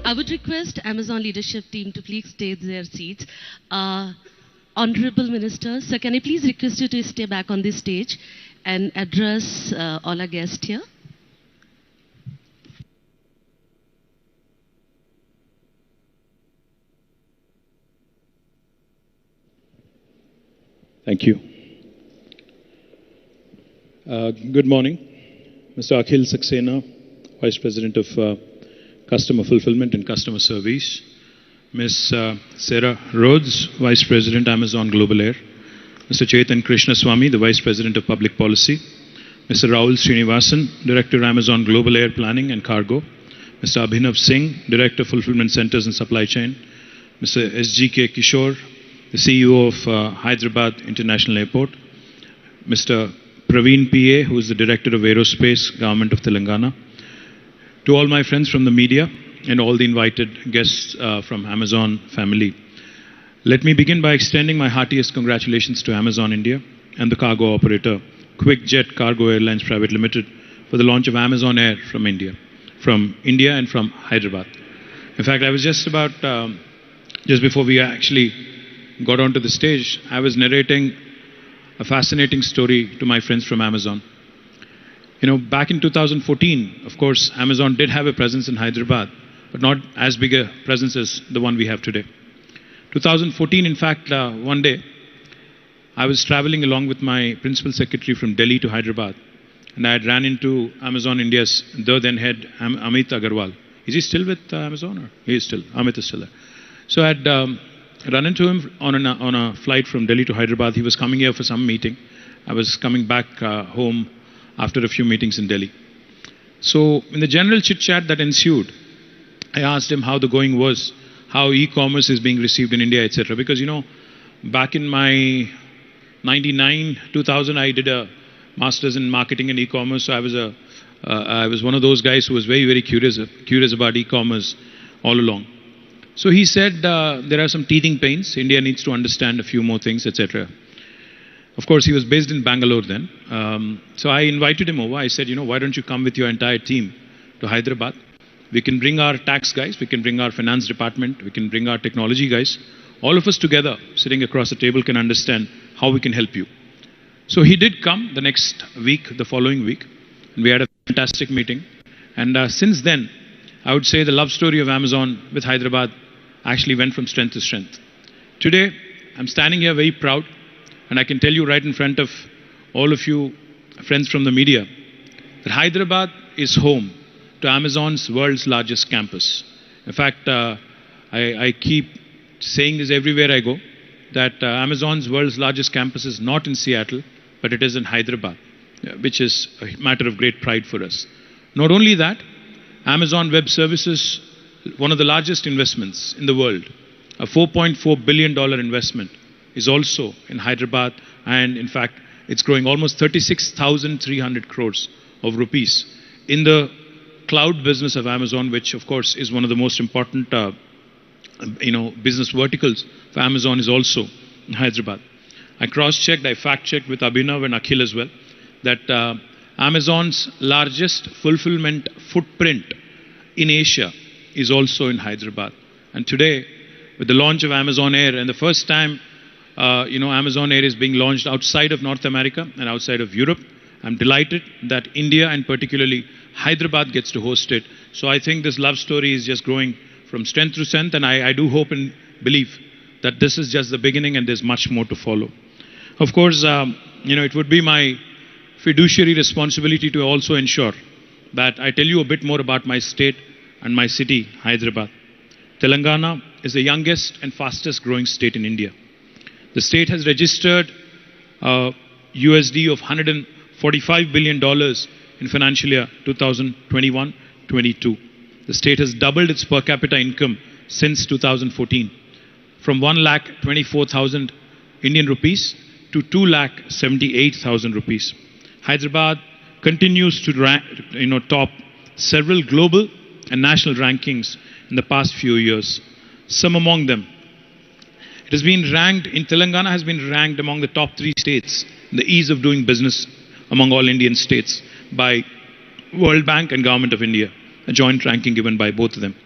I would request Amazon leadership team to please take their seats. Honorable Minister, sir, can I please request you to stay back on this stage and address all our guests here? Thank you. Good morning. Mr. Akhil Saxena, Vice President of Customer Fulfillment and Customer Service. Ms. Sarah Rhodes, Vice President, Amazon Global Air. Mr. Chetan Krishnaswamy, the Vice President of Public Policy. Mr. Rahul Srinivasan, Director, Amazon Global Air Planning and Cargo. Mr. Abhinav Singh, Director, Fulfillment Centers and Supply Chain. Mr. SGK Kishore, the CEO of Hyderabad International Airport. Mr. Praveen PA, who is the Director of Aerospace, Government of Telangana. To all my friends from the media and all the invited guests from Amazon family, let me begin by extending my heartiest congratulations to Amazon India and the cargo operator QuickJet Cargo Airlines Private Limited for the launch of Amazon Air from India and from Hyderabad. In fact, I was just before we actually got onto the stage, I was narrating a fascinating story to my friends from Amazon. You know, back in 2014, of course, Amazon did have a presence in Hyderabad, but not as big a presence as the one we have today. 2014, in fact, one day, I was traveling along with my principal secretary from Delhi to Hyderabad, and I had ran into Amazon India's then head, Amit Agarwal. Is he still with Amazon? Or? He is still. Amit is still there. So I had run into him on a flight from Delhi to Hyderabad. He was coming here for some meeting. I was coming back home after a few meetings in Delhi. So in the general chit-chat that ensued, I asked him how the going was, how e-commerce is being received in India, etc. Because, you know, back in my 99, 2000, I did a master's in marketing and e-commerce. So I was one of those guys who was very, very curious about e-commerce all along. So he said there are some teething pains. India needs to understand a few more things, etc. Of course, he was based in Bangalore then. So I invited him over. I said, you know, why don't you come with your entire team to Hyderabad? We can bring our tax guys, we can bring our finance department, we can bring our technology guys. All of us together, sitting across the table, can understand how we can help you. So he did come the next week, the following week, and we had a fantastic meeting. And since then, I would say the love story of Amazon with Hyderabad actually went from strength to strength. Today, I'm standing here very proud, and I can tell you right in front of all of you friends from the media that Hyderabad is home to Amazon's world's largest campus. In fact, I keep saying this everywhere I go, that Amazon's world's largest campus is not in Seattle, but it is in Hyderabad, which is a matter of great pride for us. Not only that, Amazon Web Services, one of the largest investments in the world, a $4.4 billion investment, is also in Hyderabad, and in fact, it's growing almost 36,300 crores of rupees in the cloud business of Amazon, which of course is one of the most important business verticals for Amazon, is also in Hyderabad. I cross-checked, I fact-checked with Abhinav and Akhil as well, that Amazon's largest fulfillment footprint in Asia is also in Hyderabad. And today, with the launch of Amazon Air, and the first time Amazon Air is being launched outside of North America and outside of Europe, I'm delighted that India and particularly Hyderabad gets to host it. So I think this love story is just growing from strength to strength, and I do hope and believe that this is just the beginning and there's much more to follow. Of course, it would be my fiduciary responsibility to also ensure that I tell you a bit more about my state and my city, Hyderabad. Telangana is the youngest and fastest growing state in India. The state has registered USD of $145 billion in financial year 2021-22. The state has doubled its per capita income since 2014, from 1,24,000 Indian rupees to 2,78,000 rupees. Hyderabad continues to top several global and national rankings in the past few years. Some among them, Telangana has been ranked among the top 3 states in the ease of doing business among all Indian states by World Bank and Government of India, a joint ranking given by both of them.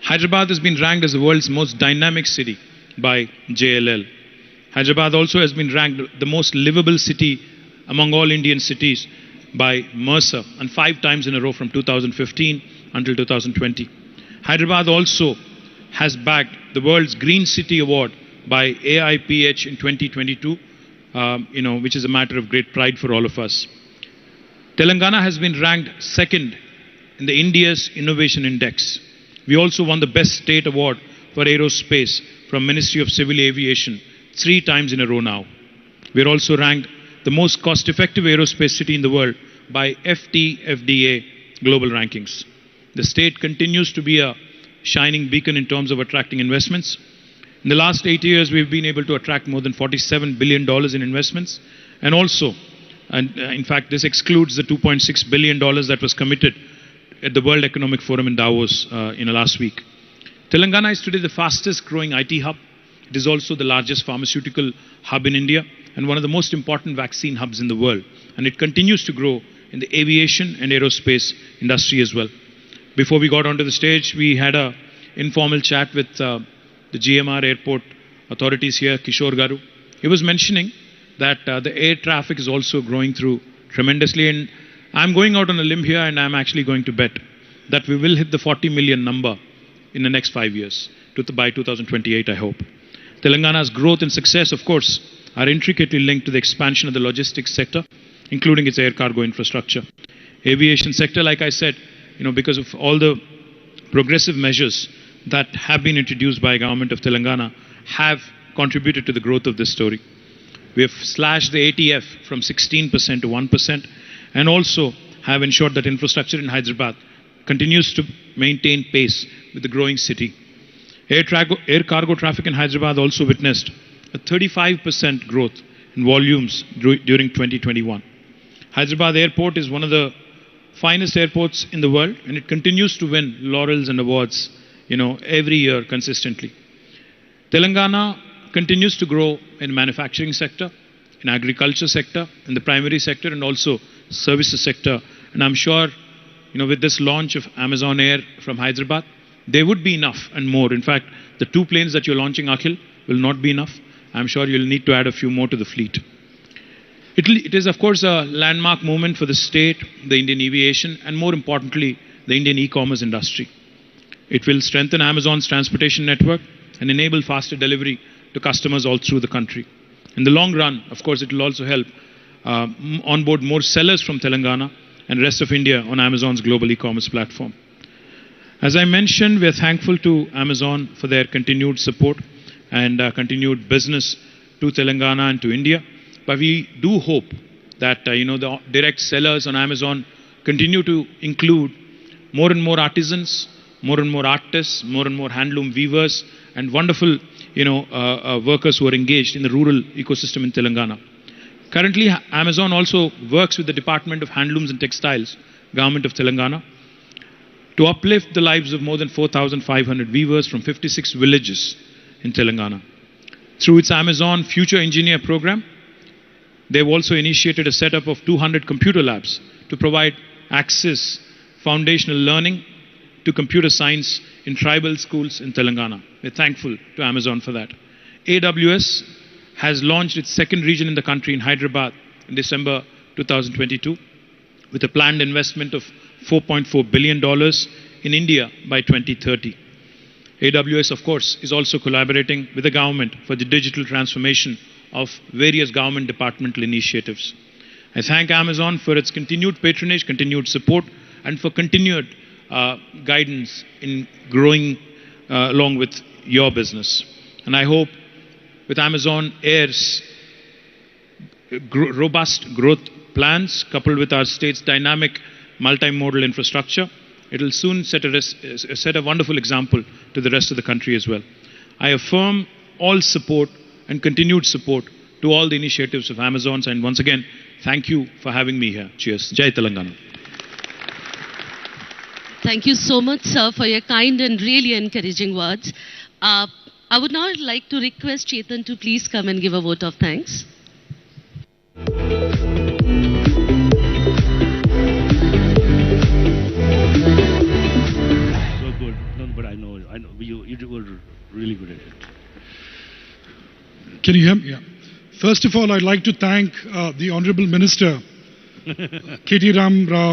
Hyderabad has been ranked as the world's most dynamic city by JLL. Hyderabad also has been ranked the most livable city among all Indian cities by Mercer, and 5 times in a row from 2015 until 2020. Hyderabad also has bagged the world's Green City Award by AIPH in 2022, which is a matter of great pride for all of us. Telangana has been ranked second in the India's Innovation Index. We also won the Best State Award for Aerospace from Ministry of Civil Aviation 3 times in a row now. We are also ranked the most cost-effective aerospace city in the world by FTFDA global rankings. The state continues to be a shining beacon in terms of attracting investments. In the last 8 years, we've been able to attract more than $47 billion in investments. And also, in fact, this excludes the $2.6 billion that was committed at the World Economic Forum in Davos in the last week. Telangana is today the fastest growing IT hub. It is also the largest pharmaceutical hub in India and one of the most important vaccine hubs in the world. And it continues to grow in the aviation and aerospace industry as well. Before we got onto the stage, we had an informal chat with the GMR airport authorities here, Kishore Garu. He was mentioning that the air traffic is also growing through tremendously. And I'm going out on a limb here and I'm actually going to bet that we will hit the 40 million number in the next 5 years, by 2028, I hope. Telangana's growth and success, of course, are intricately linked to the expansion of the logistics sector, including its air cargo infrastructure. Aviation sector, like I said, because of all the progressive measures that have been introduced by government of Telangana, have contributed to the growth of this story. We have slashed the ATF from 16% to 1% and also have ensured that infrastructure in Hyderabad continues to maintain pace with the growing city. Air cargo traffic in Hyderabad also witnessed a 35% growth in volumes during 2021. Hyderabad Airport is one of the finest airports in the world, and it continues to win laurels and awards, every year consistently. Telangana continues to grow in manufacturing sector, in agriculture sector, in the primary sector, and also services sector. And I'm sure, with this launch of Amazon Air from Hyderabad, there would be enough and more. In fact, the 2 planes that you're launching, Akhil, will not be enough. I'm sure you'll need to add a few more to the fleet. It is, of course, a landmark moment for the state, the Indian aviation, and more importantly, the Indian e-commerce industry. It will strengthen Amazon's transportation network and enable faster delivery to customers all through the country. In the long run, of course, it will also help onboard more sellers from Telangana and rest of India on Amazon's global e-commerce platform. As I mentioned, we are thankful to Amazon for their continued support and continued business to Telangana and to India. But we do hope that the direct sellers on Amazon continue to include more and more artisans, more and more artists, more and more handloom weavers, and wonderful workers who are engaged in the rural ecosystem in Telangana. Currently, Amazon also works with the Department of Handlooms and Textiles, Government of Telangana, to uplift the lives of more than 4,500 weavers from 56 villages in Telangana. Through its Amazon Future Engineer program, they've also initiated a setup of 200 computer labs to provide access, foundational learning to computer science in tribal schools in Telangana. We're thankful to Amazon for that. AWS has launched its second region in the country in Hyderabad in December 2022 with a planned investment of $4.4 billion in India by 2030. AWS, of course, is also collaborating with the government for the digital transformation of various government departmental initiatives. I thank Amazon for its continued patronage, continued support, and for continued guidance in growing along with your business. And I hope with Amazon Air's robust growth plans, coupled with our state's dynamic multimodal infrastructure, it will soon set a wonderful example to the rest of the country as well. I affirm all support and continued support to all the initiatives of Amazon, and once again, thank you for having me here. Cheers. Jai Telangana. Thank you so much, sir, for your kind and really encouraging words. I would now like to request Chetan to please come and give a vote of thanks. So good. No, but I Really good at it. Can you hear me? Yeah. First of all, I'd like to thank the Honorable Minister, K.T. Ram Rao,